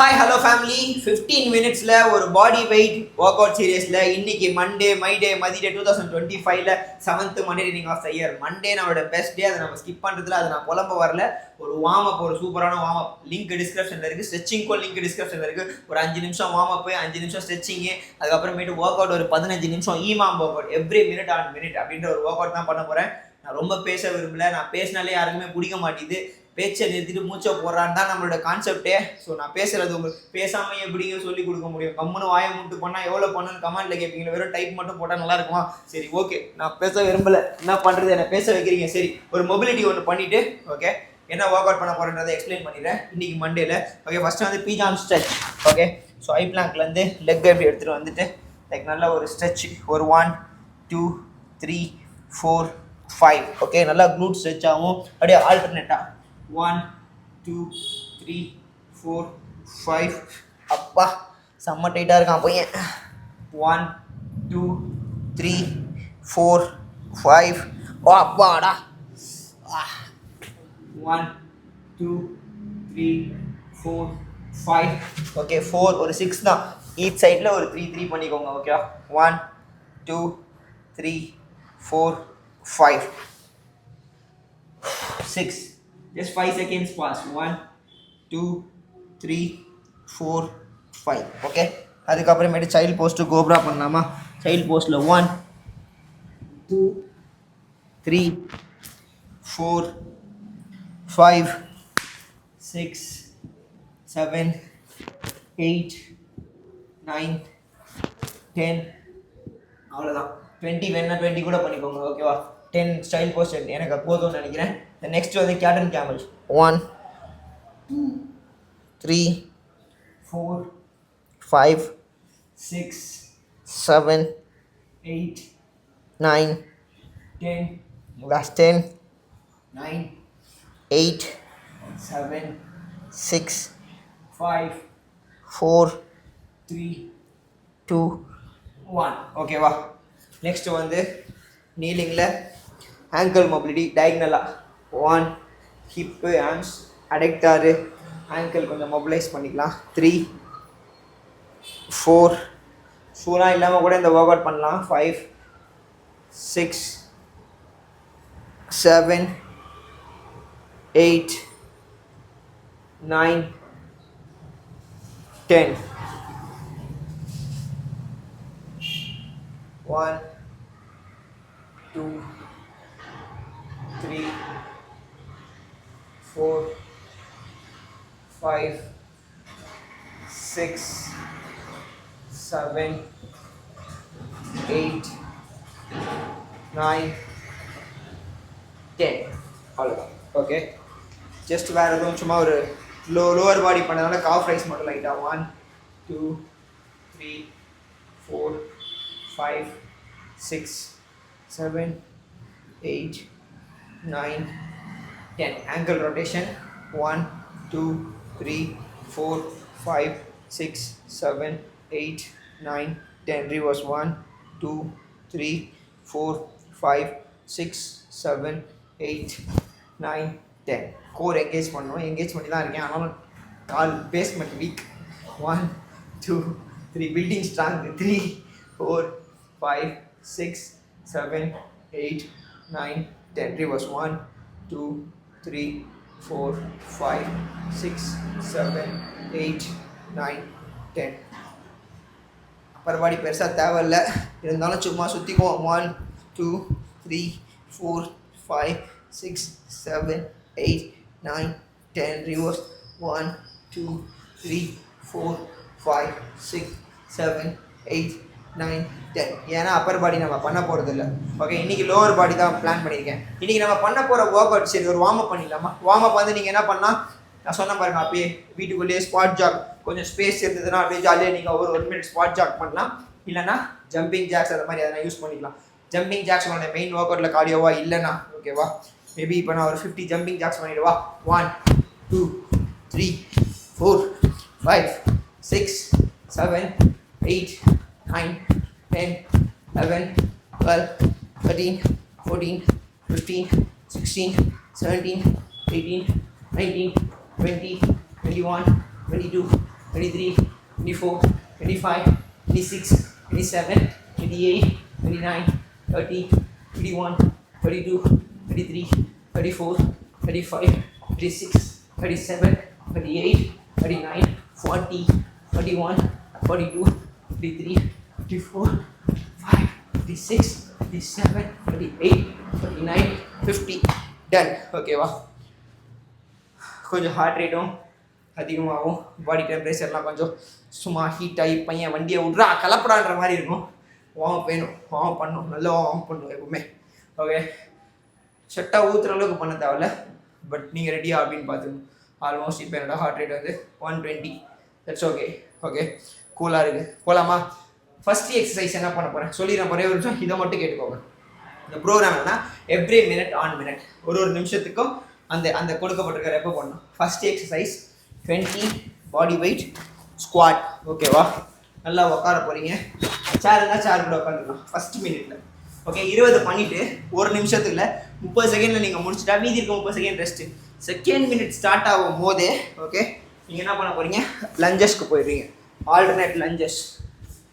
Hi hello family 15 மினிட்ஸில் ஒரு body weight work out சீரியஸில் இன்னைக்கு மண்டே மைடே மதிடே 2025ல 7th Monday reading of the year. Monday நம்மளோட பெஸ்ட் டே. அதை நம்ம ஸ்கிப் பண்ணுறதுல அதை நான் புலம்ப வரல. ஒரு வார்ம் அப், ஒரு சூப்பரான வார்ம் அப் லிங்க் டிஸ்கிரிப்ஷனில் இருக்குது. ஸ்ட்ரெச்சிங்க்கும் லிங்க் டிஸ்கிரிப்ஷனில் இருக்குது. ஒரு 5 நிமிஷம் வார்ம் அப், 5 நிமிஷம் ஸ்ட்ரெச்சிங்கு, அதுக்கப்புறமேட்டு ஒர்க் அவுட் ஒரு 15 நிமிஷம் EMOM work out every minute on minute அப்படின்ற ஒரு ஒர்க் அவுட் தான் பண்ண போகிறேன். நான் ரொம்ப பேச விரும்பல. நான் பேசினாலே யாருக்குமே பிடிக்க மாட்டேது. பேச்சை நிறுத்திட்டு மூச்சை போடுறான்னு தான் நம்மளோட கான்செப்டே. ஸோ நான் பேசுறது உங்களுக்கு பேசாமல் எப்படிங்க சொல்லி கொடுக்க முடியும்? கம்முன்னு வாயை மூட்டு பண்ணால் எவ்வளோ பண்ணணும்னு கமெண்ட்டில் கேட்பீங்க. வெறும் டைப் மட்டும் போட்டால் நல்லா இருக்குமா? சரி, ஓகே, நான் பேச விரும்பலை. என்ன பண்ணுறது, என்னை பேச வைக்கிறீங்க. சரி, ஒரு மொபிலிட்டி ஒன்று பண்ணிவிட்டு ஓகே என்ன ஒர்க் அவுட் பண்ண போகிறேன்றதை எக்ஸ்பிளைன் பண்ணிடுறேன் இன்னைக்கு மண்டேல. ஓகே, ஃபஸ்ட்டு வந்து பீஜாம் ஸ்ட்ரெச். ஓகே, ஸோ ஐ பிளாங்க்லேருந்து லெக் எப்படி எடுத்துகிட்டு வந்துட்டு லைக் நல்ல ஒரு ஸ்ட்ரெச். ஒரு 1 2 3 4 5. ஓகே, நல்லா க்ளூட் ஸ்ட்ரெச் ஆகும். அப்படியே ஆல்டர்னேட்டாக 1 2 3 4 5. அப்பா செம்ம டைட்டாக இருக்கான் பையன். 1 2 3 4 5. ஓ அப்பாடா. 1 2 3 4 5. ஓகே, 4 ஒரு 6 தான். ஈச் சைடில் ஒரு 3 3 பண்ணிக்கோங்க. ஓகேவா? 1 2 3 4 5 6. Just 5 seconds pass. 1 2 3 4 5. ஓகே, அதுக்கப்புறமேட்டு சைல்ட் போஸ்ட்டு கோப்ரா பண்ணலாமா? சைல்ட் போஸ்ட்டில் 1 2 3 4 5 6 7 8 9 10. அவ்வளோதான். 20 வேணா 20 கூட பண்ணிக்கோங்க. ஓகேவா? 10 ஸ்டைல் போஸ்ட் எனக்கு போதும்னு நினைக்கிறேன். நெக்ஸ்ட் வந்து கேட் அண்ட் கேமல். 1 2 3 4 5 6 7 8 9 10. லாஸ்ட் 10 9 8 7 6 5 4 3 2 1. ஓகேவா? நெக்ஸ்ட் வந்து நீலிங்கில் ஆங்கிள் மொபிலிட்டி டயக்னலாக 1 ஹிப்பு ஆம்ஸ் அடெக்டாரு ஆங்கிள் கொஞ்சம் மொபிலைஸ் பண்ணிக்கலாம். 3 4 ஷூலாம் இல்லாமல் கூட இந்த ஒர்க் அவுட் பண்ணலாம். 5 6 7 8 9 10. 1 2 3 4 5 6 7 8 9 10. அவ்வளோதான். ஓகே, ஜஸ்ட் வேறு எதுவும் சும்மா ஒரு லோவர் பாடி பண்ணதுனால காஃப் ரைஸ் மட்டும் லைட்டாக 1 2 3 4 5 6 7 8 9 10. ankle rotation 1 2 3 4 5 6 7 8 9 10. reverse 1 2 3 4 5 6 7 8 9 10. core engage பண்ணணும். எங்கேஜ் பண்ணி தான் இருக்கேன், ஆனாலும் கால் basement weak. 1 2 3 building strong. 3 4 5 6 7 8 9 10. reverse 1 2 3 4 5 6 7 8 9 10. Appar பாடி பெருசாக தேவையில்ல, இருந்தாலும் சும்மா சுற்றிக்குவோம். 1 2 3 4 5 6 7 8 9 10. reverse 1 2 3 4 5 6 7 8 9 10. ஏன்னா அப்பர் பாடி நம்ம பண்ண போகிறது இல்லை. ஓகே, இன்றைக்கி லோவர் பாடி தான் பிளான் பண்ணியிருக்கேன். இன்றைக்கி நம்ம பண்ண போகிற ஒர்க் அவுட். சரி, ஒரு வார்ம் அப் பண்ணிடலாமா? வார்ம் அப் வந்து நீங்கள் என்ன பண்ணால், நான் சொன்ன பாருங்க, அப்படியே வீட்டுக்குள்ளேயே ஸ்குவாட் ஜாக், கொஞ்சம் ஸ்பேஸ் இருந்ததுன்னா அப்படியே ஜாலியாக நீங்கள் ஒரு 1 மினிட் ஸ்குவாட் ஜாக் பண்ணலாம். இல்லைனா ஜம்பிங் ஜாக்ஸ் அந்த மாதிரி எதனா யூஸ் பண்ணிக்கலாம். ஜம்பிங் ஜாக்ஸ் உங்களோட மெயின் ஒர்க் அவுட்டில் கார்டியோவா இல்லைனா ஓகேவா? மேபி இப்போ நான் ஒரு 50 ஜம்பிங் ஜாக்ஸ் பண்ணிடுவா. 1 2 3 4 5 6 7 8 9 10 11 12 13 14 15 16 17 18 19 20 21 22 23, 24, 25, 26, 27, 28, 29, 30, 31, 32, 33, 34, 35, 36, 37, 38, 39, 40, 41, 42, 43, 54, 5, 56, 57, 38, 39, 50. Done. ஓகேவா? கொஞ்சம் ஹார்ட் ரேட்டும் அதிகமாகும், பாடி டெம்பரேச்சர்லாம் கொஞ்சம் சும்மா ஹீட் ஆகி பையன் வண்டியை விட்றா கலப்படான்ற மாதிரி இருக்கும். வார்ம் வேணும், வார்ம் பண்ணணும், நல்லா வார்ம் பண்ணணும் எப்பவுமே. ஓகே, செட்டாக ஊற்றுற அளவுக்கு பண்ண தேவையில்ல, பட் நீங்கள் ரெடியா அப்படின்னு பார்த்துக்கணும். ஆல்மோஸ்ட் இப்போ என்னோட ஹார்ட் ரேட் வந்து 120. That's okay. ஓகே, கூலாக இருக்குது, போகலாமா? ஃபஸ்ட்டு எக்ஸசைஸ் என்ன பண்ண போகிறேன் சொல்லிடுறேன், ஒரே ஒரு நிமிஷம் இதை மட்டும் கேட்டுக்கோங்க. இந்த ப்ரோக்ராம் என்னன்னா எவ்ரி மினிட் ஆன் மினிட், ஒரு நிமிஷத்துக்கும் அந்த அந்த கொடுக்கப்பட்டிருக்கிற எப்போ பண்ணணும். First exercise 20 body weight squad. ஓகேவா? நல்லா உட்கார போகிறீங்க, சேருங்க, சேர் கூட உட்காந்துக்கலாம் ஃபஸ்ட் மினிட்ல. ஓகே, 20 பண்ணிவிட்டு ஒரு நிமிஷத்துல 30 செகண்டில் நீங்கள் முடிச்சுட்டா மீதி இருக்க 30 second rest. Second minute start ஆகும் போதே ஓகே நீங்கள் என்ன பண்ண போகிறீங்க, லஞ்சஸ்க்கு போயிடுறீங்க. Alternate lunges,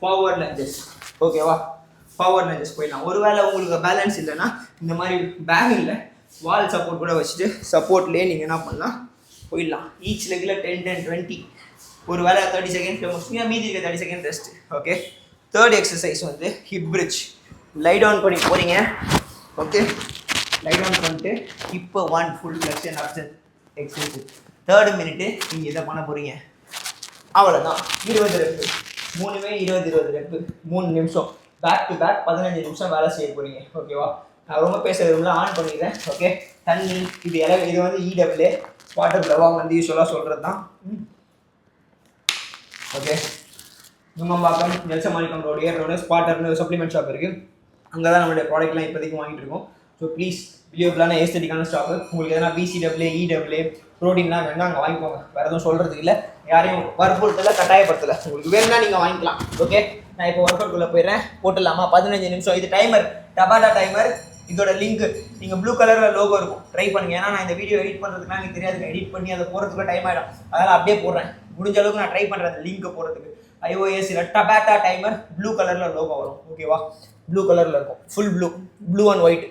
forward lunges. ஓகேவா? ஃபார்வர்ட் லஞ்சஸ் போயிடலாம். ஒருவேளை உங்களுக்கு பேலன்ஸ் இல்லைன்னா இந்த மாதிரி பேக்கில் வால் சப்போர்ட் கூட வச்சுட்டு சப்போர்ட்லேயே நீங்கள் என்ன பண்ணலாம், போயிடலாம். ஈச் லெக்கில் 10, 10, 20. ஒரு வேலை 30 செகண்ட் முடிச்சுங்க, மீதி இருக்க 30 second rest. Okay, third exercise வந்து ஹிப் பிரிட்ஜ். லை டவுன் பண்ணி போகிறீங்க. ஓகே, லை டவுன் பண்ணிட்டு இப்போ 1 full flexion option exercise. Third minute நீங்கள் இதை பண்ண போகிறீங்க. அவ்வளோதான், 20 ரெப்பு, 3மே 20 ரெப்பு, 3 நிமிஷம் பேக் டு பேக் 15 நிமிஷம் வேலை செய்ய போகிறீங்க. ஓகேவா? நான் ரொம்ப பேசுகிறதுல ஆன் பண்ணிக்கிறேன். ஓகே, தண்ணி இது வந்து இடபிள்யூ வாட்டர் லெவல் வந்து யூஸ்வலாக சொல்கிறது தான். ஓகே, நுங்கம்பாக்கம் நெல்சமாணிக்கம் ரோடு ஏரோட ஸ்பாட்டர்னு சப்ளிமெண்ட் ஷாப் இருக்குது. அங்கே தான் நம்மளுடைய ப்ராடக்ட்லாம் இப்போதைக்கு வாங்கிட்டு இருக்கோம். ஸோ ப்ளீஸ் வியூபிளான ஏஸ்தட்டிக்கான ஸ்டாக்கு. உங்களுக்கு எதனா பிசிடபிள்யூ இடபிள்யூ ப்ரோட்டீன்லாம் வேணுன்னா அங்கே வாங்கிக்கோங்க. வேறு எதுவும் சொல்கிறதுக்கு இல்லை, யாரையும் வற்புறுத்தலை, கட்டாயப்படுத்தலை. உங்களுக்கு வேணும்னா நீங்கள் வாங்கிக்கலாம். ஓகே, நான் இப்போ ஒர்க் அவுட்குள்ளே போயிடுறேன். போட்டுடலாமா? 15 நிமிஷம். இது டைமர், டபாட்டா டைமர். இதோட லிங்க் நீங்கள் ப்ளூ கலரில் லோகோ இருக்கும், ட்ரை பண்ணுங்கள். ஏன்னா நான் இந்த வீடியோ எடிட் பண்ணுறதுக்குலாம் எனக்கு தெரியாது, எடிட் பண்ணி அதை போகிறதுக்கு டைம் ஆகிடும். அதனால் அப்படியே போடுறேன். முடிஞ்ச அளவுக்கு நான் ட்ரை பண்ணுறேன் அந்த லிங்க்கை போகிறதுக்கு. iOS டபாட்டா டைமர் ப்ளூ கலரில் லோகோ வரும். ஓகேவா? ப்ளூ கலரில் இருக்கும், ஃபுல் ப்ளூ அண்ட் ஒயிட்.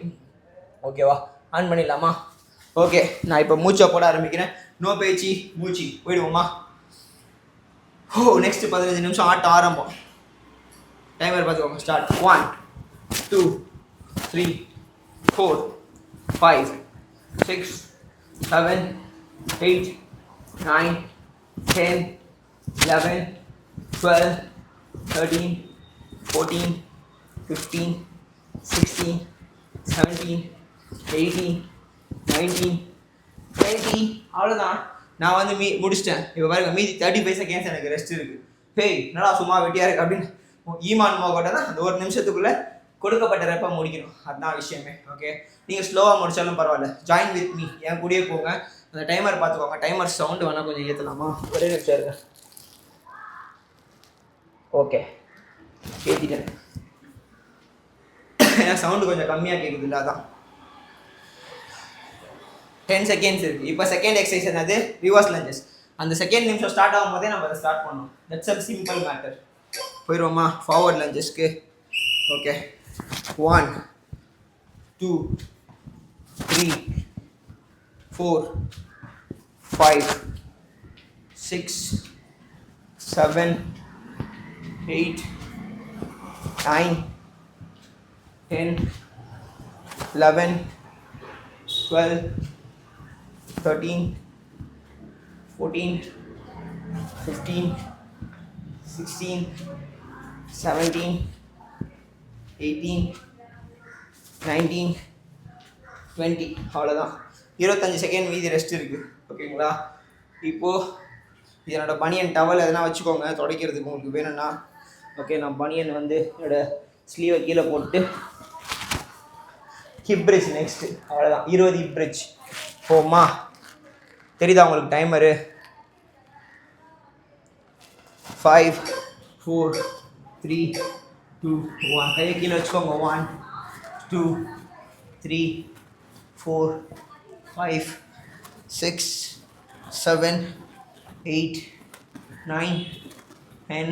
ஓகேவா? ஆன் பண்ணிடலாமா? ஓகே, நான் இப்போ மூச்சை போட ஆரம்பிக்கிறேன். நோ பேச்சு, மூச்சு போயிடுவோமா? நெக்ஸ்ட் 15 நிமிஷம் ஆட்டம் ஆரம்பம். டைமர் பார்த்துக்கோங்க. ஸ்டார்ட். 1, 2, 3, 4, 5, 6, 7, 8, 9, 10, 11, 12, 13, 14, 15, 16, 17, 18, 19, 20. அவ்வளோதான், நான் வந்து முடிச்சிட்டேன். இப்போ பாருங்க, மீதி 35 செகண்ட்ஸ் எனக்கு ரெஸ்ட் இருக்குது. ஹேய், என்னடா சும்மா வெட்டியாக இருக்குது அப்படின்னு ஈமான் மோகட்டை தான் அந்த ஒரு நிமிஷத்துக்குள்ளே கொடுக்கப்பட்ட ரெப்பை முடிக்கணும். அதுதான் விஷயமே. ஓகே, நீங்கள் ஸ்லோவாக முடித்தாலும் பரவாயில்ல, ஜாயின் வித் மீ, என் கூடயே போங்க. அந்த டைமர் பார்த்துக்கோங்க. டைமர் சவுண்டு வேணால் கொஞ்சம் ஏற்றலாமா? ஒரே நிமிஷம் இருங்க. ஓகே, ஏற்றிட்டேன். ஏன்னா சவுண்டு கொஞ்சம் கம்மியாக கேட்குது இல்லை, அதான். 10 செகண்ட்ஸ் இருக்குது. இப்போ செகண்ட் எக்ஸசைஸ் என்னது? Reverse lunges. அந்த செகண்ட் நிமிஷம் ஸ்டார்ட் ஆகும் போதே நம்ம அதை ஸ்டார்ட் பண்ணணும். That's a simple matter. போயிடுவோமா ஃபார்வர்ட் லஞ்சஸ்க்கு? ஓகே, 1, 2, 3, 4, 5, 6, 7, 8, 9, 10, 11, 12, 13, 14, 15, 16, 17, 18, 19, 20. அவ்வளோதான். 25 செகண்ட் மீதி ரெஸ்ட் இருக்குது. ஓகேங்களா? இப்போது என்னோட பனியன் டவல் எதனா வச்சுக்கோங்க துடைக்கிறதுக்கு உங்களுக்கு வேணும்னா. ஓகே, நான் பனியன் வந்து என்னோட ஸ்லீவை கீழே போட்டு ஹிப் பிரிட்ஜ் நெக்ஸ்ட்டு. அவ்வளோதான், 20 ஹிப் பிரிட்ஜ். போமா? தெரியுதா உங்களுக்கு டைமரு? 5, 4, 3, 2, 1. கையை கீழே வச்சுக்கோங்க. 1, 2, 3, 4, 5, 6, 7, 8, 9, 10,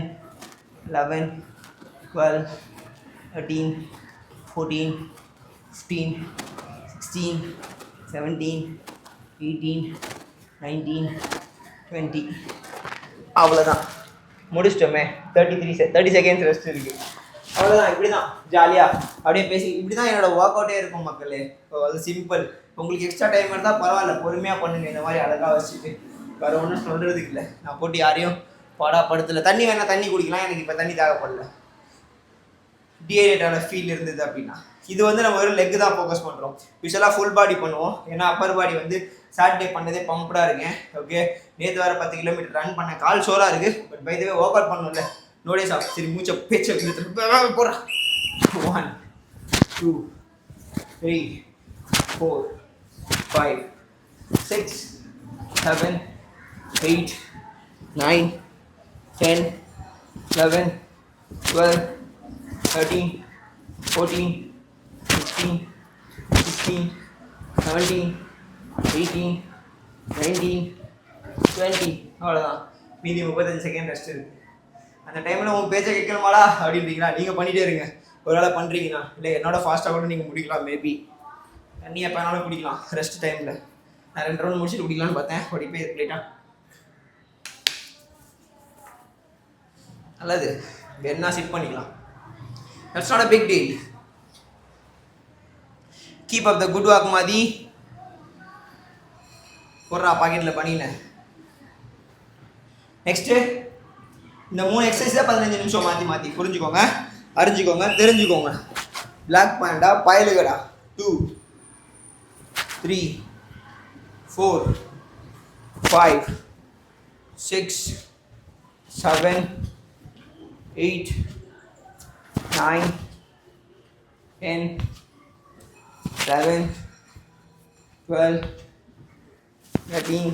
11, 12, 13, 14, 15, 16, 17, 18, 19, 20. அவ்வளோதான், முடிச்சிட்டோமே. 30 செகண்ட்ஸ் ரெஸ்ட் இருக்குது. அவ்வளோதான். இப்படி தான் ஜாலியாக அப்படியே பேசி இப்படி தான் என்னோடய ஒர்க் அவுட்டே இருக்கும் மக்களே. இப்போ அது சிம்பிள். உங்களுக்கு எக்ஸ்ட்ரா டைம் இருந்தால் பரவாயில்ல, பொறுமையாக பண்ணுங்கள். இந்த மாதிரி அழகாக வச்சுட்டு வேறு ஒன்றும் சொல்கிறதுக்கு இல்லை. நான் போட்டு யாரையும் படுத்தலை. தண்ணி வேணால் தண்ணி குடிக்கலாம், எனக்கு இப்போ தண்ணி தேவைப்படல. டிஹைட்ரேட்டான ஃபீல் இருந்தது அப்படின்னா இது வந்து நம்ம வெறும் லெக் தான் ஃபோக்கஸ் பண்ணுறோம். யூஸ்வலாக ஃபுல் பாடி பண்ணுவோம். ஏன்னா அப்பர் பாடி வந்து சாட்டர்டே பண்ணதே பம்படாக இருக்கேன். ஓகே, நேற்று வேறு 10 கிலோமீட்டர் ரன் பண்ணேன். கால் சோறாக இருக்குது. But by the way work out பண்ணணும்ல, நோடே சாப். சரி, மூச்சை பேச்சை போடுறேன். 1, 2, 3, 4, 5, 6, 7, 8, 9, 10, 11, 12, 13, 14, 15, 16, 17, 18, 19, 20. அவ்வளோதான். மீதி 35 செகண்ட் ரெஸ்ட் இருக்குது. அந்த டைமில் உங்கள் பேச்சை கேட்கணுமாடா அப்படின்றீங்களா? நீங்கள் பண்ணிகிட்டே இருங்க. ஒரு வேளை பண்ணுறீங்கன்னா இல்லை என்னோட ஃபாஸ்ட்டாக கூட நீங்கள் முடிக்கலாம். மேபி தண்ணி எப்போ வேணாலும் குடிக்கலாம் ரெஸ்ட் டைமில். நான் 2 ரவுண்ட் முடிச்சுட்டு குடிக்கலான்னு பார்த்தேன். ஓடி போய் லேட்டாக நல்லது. வேணா சிட் பண்ணிக்கலாம். That's not a big deal. Keep up the good work மாதிரி போடுறா பாக்கெட்டில் பண்ணினேன். நெக்ஸ்ட்டு இந்த 3 எக்ஸசைஸாக 15 நிமிஷம் மாற்றி புரிஞ்சுக்கோங்க, அறிஞ்சிக்கோங்க, தெரிஞ்சுக்கோங்க. பிளாக் பாயிண்டா பயலுகடா. 2, 3, 4, 5, 6, 7, 8, 9, 10, 11, 12, 13,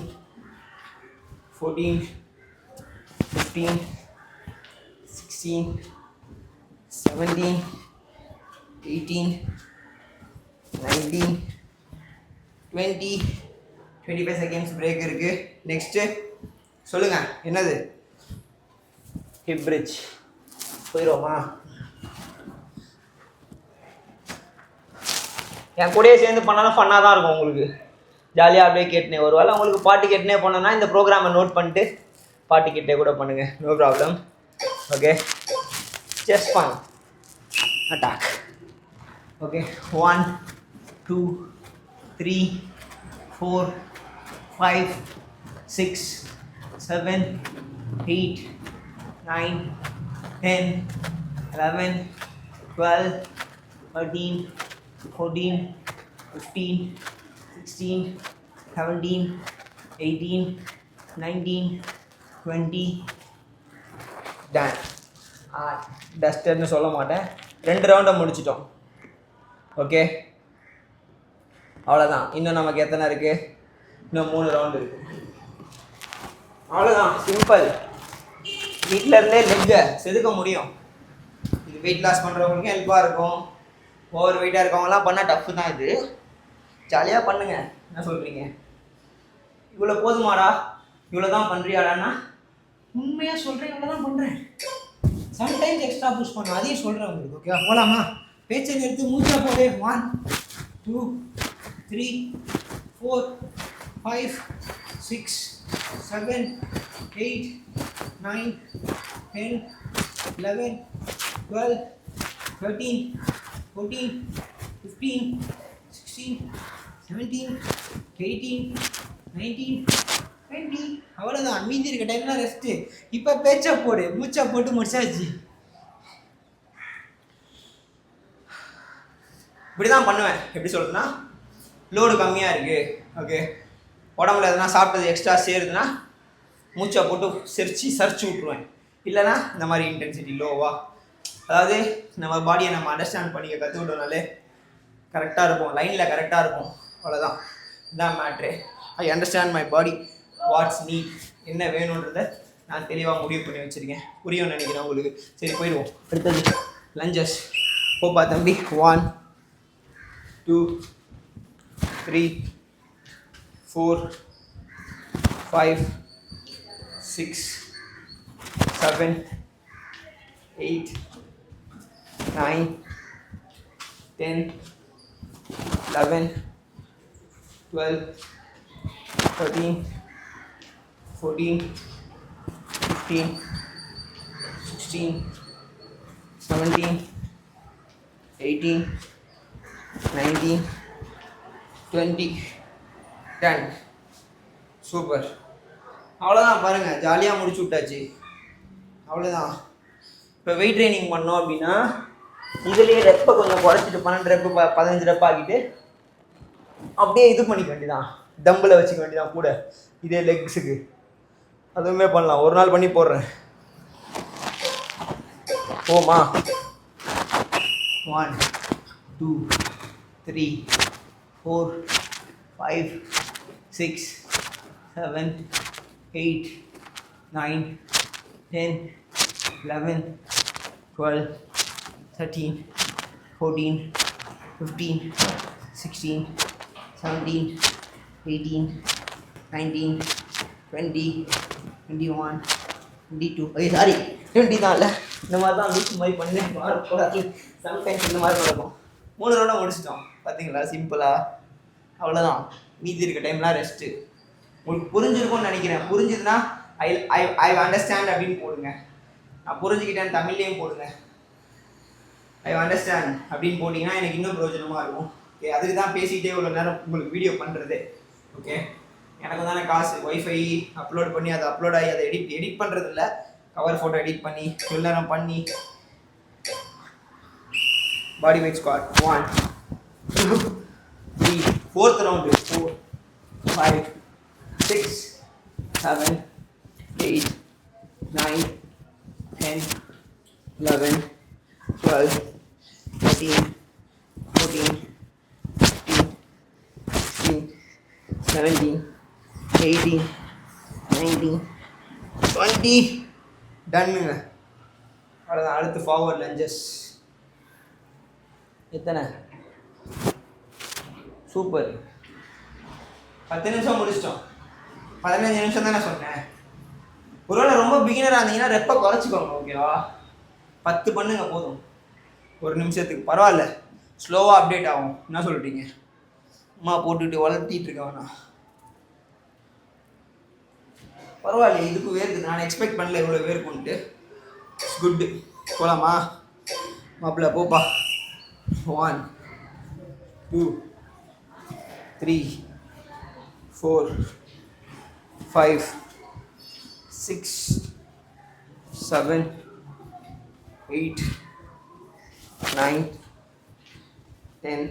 14, 15, 16, 17, 18, 19, 20, 25 செகண்ட்ஸ் பிரேக் இருக்குது. நெக்ஸ்ட்டு சொல்லுங்கள் என்னது? Hip bridge. போயிடுவோமா? என் கூடயே சேர்ந்து பண்ணாலும் ஃபன்னாக தான் இருக்கும் உங்களுக்கு. ஜாலியாக அப்படியே கேட்டுனே. ஒரு வேளை உங்களுக்கு பாட்டு கேட்டுனே பண்ணோன்னா இந்த ப்ரோக்ராமை நோட் பண்ணிட்டு பாட்டு கேட்டே கூட பண்ணுங்கள். No problem. Okay, just fun attack. Okay, 1, 2, 3, 4, 5, 6, 7, 8, 9, 10, 11, 12, 13, 14, 15, 16, 17, 18, 19, 20. Ton. டஸ்டர்னு சொல்ல மாட்டேன். 2 ரவுண்டை முடிச்சிட்டோம். ஓகே, அவ்வளோதான். இன்னும் நமக்கு எத்தனை இருக்குது? இன்னும் 3 ரவுண்டு இருக்குது. அவ்வளோதான், சிம்பிள். வீட்டில் இருந்தே லெக்கை செதுக்க முடியும். இது வெயிட் லாஸ் பண்ணுறவங்களுக்கும் ஹெல்ப்பாக இருக்கும். ஓவர் வெயிட்டாக இருக்கவங்களாம் பண்ணால் டஃப்பு தான். இது ஜாலியாக பண்ணுங்கள். என்ன சொல்கிறீங்க? இவ்வளோ போதுமாடா, இவ்வளோ தான் பண்ணுறியாடான்னா உண்மையாக சொல்கிறேன், இவ்வளோ தான் பண்ணுறேன். சம்டைம்ஸ் எக்ஸ்ட்ரா புஷ் பண்ண, அதையும் சொல்கிறேன் உங்களுக்கு. ஓகேவா? போகலாமா? பேச்சை நிறுத்து, மூச்சா போதே. 1, 2, 3, 4, 5, 6, 7, 8, 9, 10, 11, 12, 13, 14, 15, 16, 17, 18, 19, 20. அவ்வளோதான். மீதி இருக்க டைம்லாம் ரெஸ்ட்டு. இப்போ பேச்சா போடு, மூச்சா போட்டு முடிச்சாச்சு. இப்படி தான் பண்ணுவேன். எப்படி சொல்கிறதுன்னா, லோடு கம்மியாக இருக்குது, ஓகே, உடம்புல எதனா சாப்பிட்டது எக்ஸ்ட்ரா சேருதுன்னா மூச்சா போட்டு சரிச்சு விட்ருவேன். இல்லைனா இந்த மாதிரி இன்டென்சிட்டி லோவா, அதாவது நம்ம பாடியை நம்ம அண்டர்ஸ்டாண்ட் பண்ணிக்க கற்றுக்கிட்டோம்னாலே கரெக்டாக இருக்கும், லைனில் கரெக்டாக இருக்கும். அவ்வளோதான், இதுதான் matter. I understand my body, what's need, என்ன வேணுன்றதை நான் தெளிவாக முடிவு பண்ணி வச்சுருக்கேன். புரியும்னு நினைக்கிறேன் உங்களுக்கு. சரி, போயிடுவோம். அடுத்தது லஞ்சஸ். போப்பா தம்பி. 1, 2, 3, 4, 5, 6, 7, 8, 9, 10, 11, 12, 13, 14, 15, 16, 17, 18, 19, 20, 10. சூப்பர். அவ்வளோதான் பாருங்கள், ஜாலியாக முடிச்சு விட்டாச்சு. அவ்வளோதான். இப்போ வெயிட் ட்ரைனிங் பண்ணோம் அப்படின்னா இதுலேயே ரெப்பை கொஞ்சம் குறைச்சிட்டு 12 ரெப்பு 15 ரெப் ஆக்கிட்டு அப்படியே இது பண்ணிக்க வேண்டியதான், டம்பில் வச்சுக்க வேண்டியதான் கூட இதே லெக்ஸுக்கு. அதுவுமே பண்ணலாம், ஒரு நாள் பண்ணி போடுறேன். போமா 1 2 3 4 5 6 7 8 9 10 11 12 13 14 15 16 17 18 19 20 21 22 சாரி 20 தான் இல்லை, இந்த மாதிரி தான் லூஸ் மாதிரி பண்ணி மாறக்கூடாது. சம்டைம்ஸ் இந்த மாதிரி நடக்கும். 3 ரவுண்டாக முடிச்சிட்டோம் பார்த்தீங்களா, சிம்பிளாக. அவ்வளோதான். மீதி இருக்க டைம்லாம் ரெஸ்ட்டு. உங்களுக்கு புரிஞ்சிருக்கும்னு நினைக்கிறேன். புரிஞ்சுதுன்னா ஐ அண்டர்ஸ்டாண்ட் அப்படின்னு போடுங்க. நான் புரிஞ்சுக்கிட்டேன் தமிழ்லேயும் போடுங்க. ஐ அண்டர்ஸ்டாண்ட் அப்படின்னு போட்டிங்கன்னா எனக்கு இன்னும் பிரயோஜனமாக இருக்கும். ஓகே, அதுக்கு தான் பேசிக்கிட்டே இவ்வளோ நேரம் உங்களுக்கு வீடியோ பண்ணுறது. ஓகே, எனக்கு தானே காசு. ஒய்ஃபை அப்லோட் பண்ணி அதை அப்லோட் ஆகி அதை எடிட் பண்ணுறது இல்லை, கவர் ஃபோட்டோ எடிட் பண்ணி இவ்வளோ நேரம் பண்ணி. Body weight squad 1 2 3 4th round 4 5 6 7 8 9 10 11 12 13 14 15 16 17 18 19 20. டன்னுங்க. அவ்வளோதான். அடுத்து ஃபார்வர்ட் லஞ்சஸ். எத்தனை? சூப்பர். 10 நிமிஷம் முடிச்சிட்டோம். 15 நிமிஷம் தானே சொன்னேன். ஒருவேளை ரொம்ப பிகினராக இருந்தீங்கன்னா ரெப்பை குறைச்சிக்கோங்க. ஓகேவா? 10 பண்ணுங்க போதும், 1 நிமிஷத்துக்கு. பரவாயில்ல, ஸ்லோவாக அப்டேட் ஆகும். என்ன சொல்கிறீங்க? அம்மா போட்டுக்கிட்டு வளர்த்திட்டு இருக்க வேணாம். பரவாயில்ல, இதுக்கு வேர்க்குது. நான் எக்ஸ்பெக்ட் பண்ணல இவ்வளோ வேர்க்குன்ட்டு. குட்டு. போகலாமா மாப்பிள்ள? போப்பா. 1 2 3 4 5 6 7 8 9 10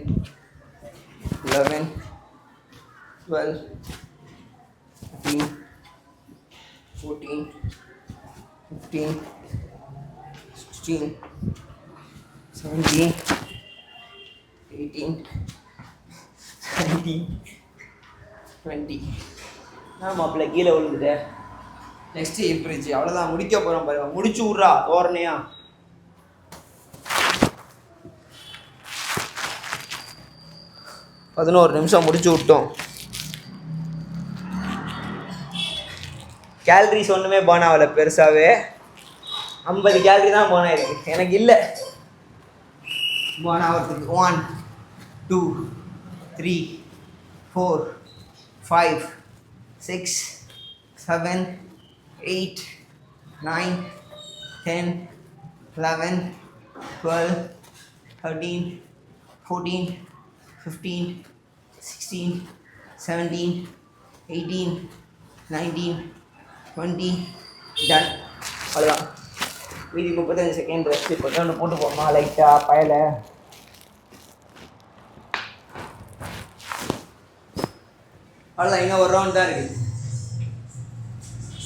11 12 13 14 15 16 17 18 19 20. மாப்பிள்ள கீழே விழுந்துட்டு நெக்ஸ்ட் இருந்துச்சு. அவ்வளோதான், முடிக்க போகிறோம் பாருங்க. முடிச்சு விட்றா தோரணையா. பதினோரு நிமிஷம் முடிச்சு விட்டோம். கேலரிஸ் ஒன்றுமே பர்ன் ஆகலை பெருசாகவே. 50 கேலரி தான் பர்ன் ஆகிருக்கு. எனக்கு இல்லை பர்ன் ஆகிறதுக்கு. 1 2 3 4 5 6 7 8 9 10 11 12 13 14 15 16 17 18 19 20. டன். அவ்வளோதான். மீதி 35 செகண்ட் ரெஸ்ட். இப்போ ஒன்று போட்டு போமா லைட்டாக பயல. அவ்வளோதான், இன்னும் ஒரு ரவுண்ட் தான் இருக்குது.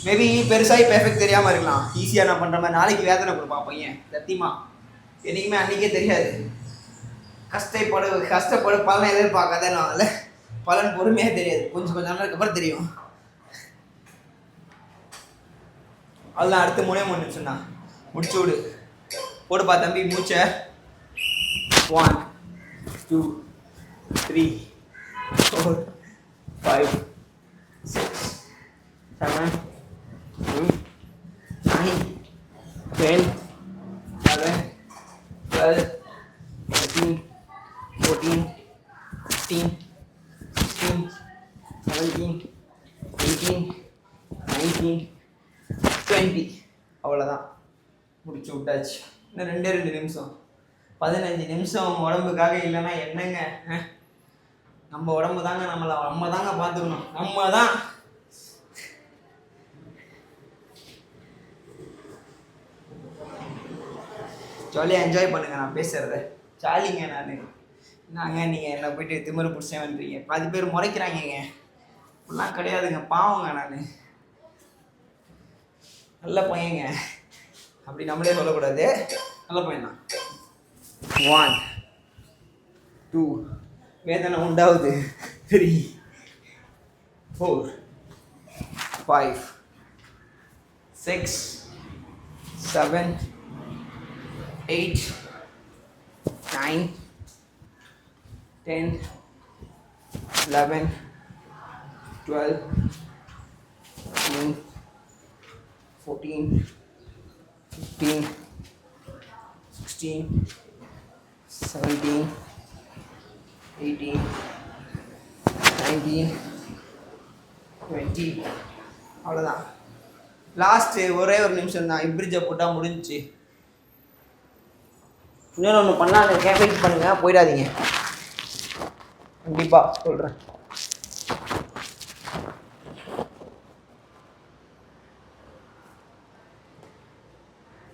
மேபி பெருசாக இப்போ எஃபெக்ட் தெரியாமல் இருக்கலாம். ஈஸியாக நான் பண்ணுற மாதிரி. நாளைக்கு வேதனை கொடுப்பான் பையன் சத்தியமாக. என்றைக்குமே அன்றைக்கே தெரியாது. கஷ்டப்படு பலன் எதிர்பார்க்காத நான் பலன் பொறுமையாக தெரியாது. கொஞ்சம் நாளுக்கு அப்புறம் தெரியும். அதெல்லாம் அடுத்து 3 நிமிஷம் தான். முடிச்சு விடு. போடுப்பா தம்பி மூச்சை. 1 2 3 4 5 6 7 8 9 10, 11, 12, 13, 14, 15, 16, 17, 18, 19, 20. அவ்வளோதான், முடிச்சு விட்டாச்சு. இன்னும் 2 நிமிஷம். 15 நிமிஷம் உடம்புக்காக இல்லைன்னா என்னங்க? நம்ம உடம்பு தாங்க நம்ம தாங்க பார்த்துக்கணும். நம்ம தான் ஜாலியாக என்ஜாய் பண்ணுங்க. நான் பேசுகிறத ஜாலிங்க. நாங்கள் நீங்கள் என்னை போயிட்டு திமிரு பிடிச்சேன்றீங்க. பாதி பேர் முறைக்கிறாங்கங்க. இப்படிலாம் கிடையாதுங்க, பாவங்க. நான் நல்ல பையங்க, அப்படி நம்மளே சொல்லக்கூடாது. நல்ல பையன் தான். 1, 2, வேதனை உண்டாகுது. 3, 4, 5, 6, 7, 8, 9, 10, 11, 12, 13, 14, 15, 16, 17, 18, 19, 20. அவ்வளோதான். லாஸ்ட்டு ஒரே ஒரு நிமிஷம் தான். இப்ரிட்ஜை போட்டால் முடிஞ்சிச்சு. இன்னொன்று ஒன்று பண்ணால் வெயிட் பண்ணுங்கள், போயிடாதீங்க. கண்டிப்பாக சொல்கிறேன்.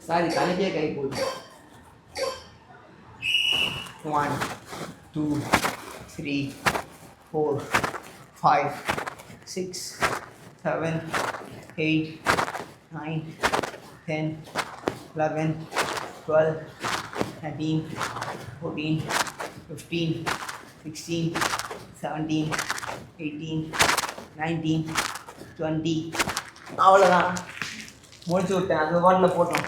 சாரி, தனிக்கே கை போட்டு. 1, 2, 3, 4, 5, 6, 7, 8, 9, 10, 11, 12, 13, 14, 15, 16, 17, 18, 19, 20. அவ்வளோதான், முடிச்சு விட்டேன். அந்த வாட்டில் போட்டோம்.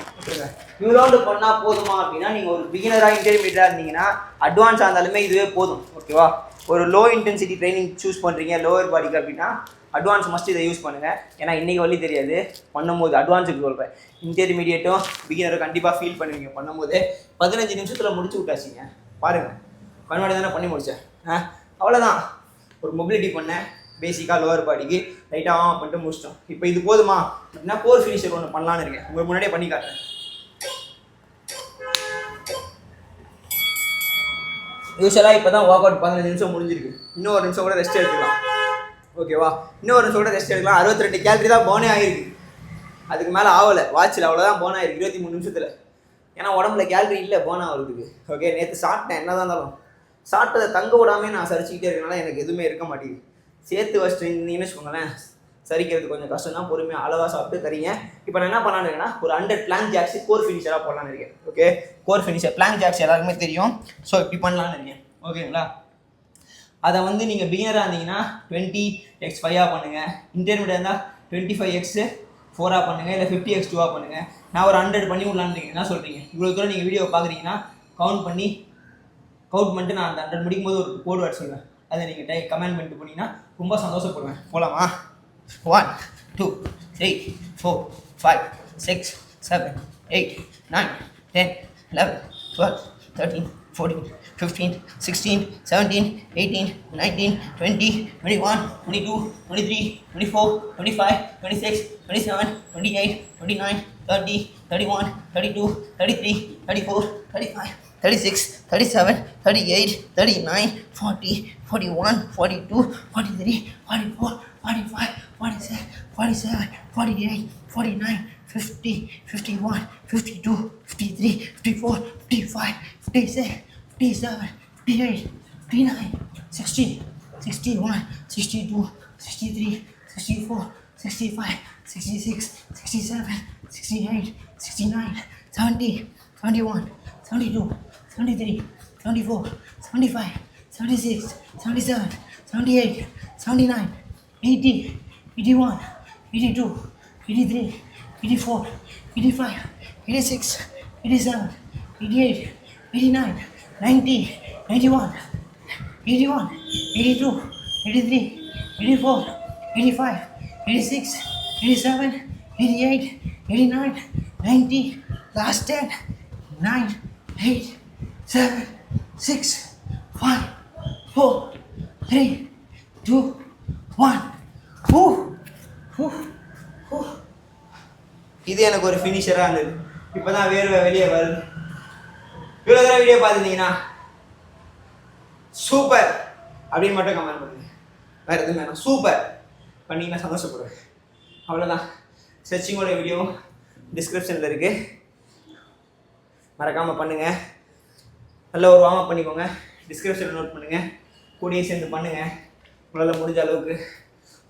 இவ்வளோண்டு பண்ணால் போதுமா அப்படின்னா, நீங்கள் ஒரு பிகினராக இன்டர்மீடியட்டாக இருந்தீங்கன்னா, அட்வான்ஸாக இருந்தாலுமே இதுவே போதும். ஓகேவா? ஒரு லோ இன்டென்சிட்டி ட்ரைனிங் சூஸ் பண்ணுறீங்க லோவர் பாடிக்கு அப்படின்னா அட்வான்ஸ் மஸ்ட் இதை யூஸ் பண்ணுங்கள். ஏன்னா இன்றைக்கி வழி தெரியாது, பண்ணும்போது அட்வான்ஸுக்கு சொல்கிறேன். இன்டர்மீடியட்டும் பிகினரும் கண்டிப்பாக ஃபீல் பண்ணுவீங்க. பண்ணும்போது 15 நிமிஷத்தில் முடிச்சு விட்டாச்சிங்க. பாருங்கள், கண்மாடி தானே பண்ணி முடித்தேன். அவ்வளோதான். ஒரு மொபிலிட்டி பண்ணேன், பேசிக்காக லோவர் பாடிக்கு லைட்டாக பண்ணிட்டு முடிச்சிட்டோம். இப்போ இது போதுமா அப்படின்னா கோர் ஃபினிஷர் ஒன்று பண்ணலான்னு இருக்கேன். உங்களுக்கு முன்னாடியே பண்ணி காட்டுறேன். யூஸ்வலாக இப்போ தான் ஒர்க் அவுட் 15 நிமிஷம் முடிஞ்சிருக்கு. இன்னும் ஒரு நிமிஷம் கூட ரெஸ்ட் எடுத்துக்கலாம். ஓகேவா? இன்னும் ஒரு நிமிஷம் கூட ரெஸ்ட் எடுக்கலாம். 62 கேலரி தான் போனே ஆகிருக்கு. அதுக்கு மேலே ஆகலை. வாட்சில் அவ்வளோதான் போன் ஆகிருக்கு 23 நிமிஷத்தில். ஏன்னா உடம்புல கேலரி இல்லை போன் ஆகிறதுக்கு. ஓகே, நேற்று சாப்பிட்டேன். என்ன தான் இருந்தாலும் சாப்பிட்டதை தங்க விடாமே நான் சரிச்சிக்கிட்டே இருக்கனால எனக்கு எதுவுமே இருக்க மாட்டேங்குது. சேர்த்து வச்சுட்டு இருந்தீங்கன்னு வச்சுக்கோங்களேன், சரிக்கிறது கொஞ்சம் கஷ்டம் தான். பொறுமையாக அளவாக சாப்பிட்டு தரீங்க. இப்போ நான் என்ன பண்ணலான்னு இருக்கேன்னா, ஒரு 100 பிளாங்க் ஜாக்ஸ் கோர் ஃபினிஷராக போடலான்னு இருக்கேன். Okay, core finisher plank jacks எல்லாருக்குமே தெரியும். ஸோ இப்படி பண்ணலான்னு இருக்கேன். ஓகேங்களா? அதை வந்து நீங்கள் பிகினராக இருந்தீங்கன்னா 20x5 பண்ணுங்கள். இன்டர்மீடியட் இருந்தால் 25x4 பண்ணுங்கள், இல்லை 50x2 பண்ணுங்கள். நான் ஒரு 100 பண்ணி விடலான்னு இருக்கேன். என்ன சொல்கிறீங்க? இவ்வளோ தூரம் நீங்கள் வீடியோ பார்க்குறீங்கன்னா கவுண்ட் பண்ணிட்டு நான் அந்த 100 முடிக்கும்போது ஒரு கோட் வேர்ட் சொல்லுவேன். அதை நீங்கள் கமெண்ட் பண்ணிட்டு போனீங்கன்னா ரொம்ப சந்தோஷப்படுவேன். போகலாமா? 1, 2, 3, 4, 5, 6, 7, 8, 9, 10, 11, 12, 13, 14, 15, 16, 17, 18, 19, 20, 21, 22, 23, 24, 25, 26, 27, 28, 29, 30, 31, 32, 33, 34, 35, 36, 37, 38, 39, 40, 41, 42, 43, 44, 45, 46, 47, 48, 49, 50, 51, 52, 53, 54, 55, 56, 57, 58, 59, 60, 61, 62, 63, 64, 65, 66, 67, 68, 69, 70, 71, 72, 73, 74, 75, 76, 77, 78, 79, 80, 81, 82, 83, 84, 85, 86, 87, 88, 89, 90, 91, 81, 82, 83, 84, 85, 86, 87, 88, 89, 90, லாஸ்ட் 10 9 8 7 6 5 4 3 2 1 இது எனக்கு ஒரு ஃபினிஷராக இருந்தது. இப்போ தான் வேர்வை வெளியே வருது. இவ்வளோ தடவை வீடியோ பார்த்துருந்தீங்கன்னா சூப்பர் அப்படின்னு மட்டும் கமெண்ட் பண்ணுங்க. வேறு எதுவும் வேணும், சூப்பர் பண்ணிங்கன்னா சந்தோஷப்படுவேன். அவ்வளோதான். ஸ்ட்ரெச்சிங்கோட வீடியோ டிஸ்கிரிப்ஷனில் இருக்குது, மறக்காமல் பண்ணுங்கள். நல்ல ஒரு வார்ம் அப் பண்ணிக்கோங்க, டிஸ்கிரிப்ஷனில் நோட் பண்ணுங்கள், கூடியே சேர்ந்து பண்ணுங்கள். உங்களால் முடிஞ்ச அளவுக்கு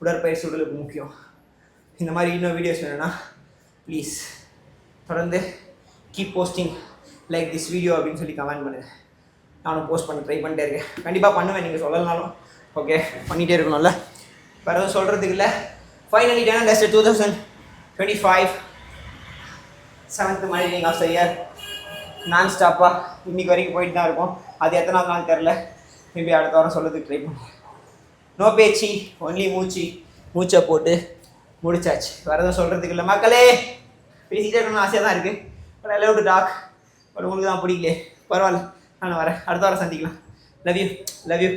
உடற்பயிற்சி உடலுக்கு முக்கியம். இந்த மாதிரி இன்னும் வீடியோஸ் வேணும்னா ப்ளீஸ் தொடர்ந்து keep posting like this video அப்படின்னு சொல்லி கமெண்ட் பண்ணுங்கள். நானும் போஸ்ட் பண்ண ட்ரை பண்ணிட்டே இருக்கேன். கண்டிப்பாக பண்ணுவேன், நீங்கள் சொல்லலனாலும் ஓகே பண்ணிகிட்டே இருக்கணும்ல. வேறு எதுவும் சொல்கிறதுக்கு இல்லை. Finally done test 2025 7th morning of the year நான் ஸ்டாப்பாக இன்றைக்கி வரைக்கும் போயிட்டு தான் இருக்கும். அது எத்தனை நாள் தெரில, மேபி அடுத்த வாரம் சொல்கிறதுக்கு ட்ரை பண்ணுவேன். நோ பேச்சு, ஒன்லி மூச்சை போட்டு முடிச்சாச்சு. வேறு எதுவும் சொல்கிறதுக்கு இல்லை மக்களே. பேசிகிட்டே இருக்கணும்னு ஆசையாக தான் இருக்குது, but I love to talk. But உங்களுக்கு தான் பிடிக்கலையே, பரவாயில்ல, நான் வரேன். அடுத்த வாரம் சந்திக்கலாம். Love you.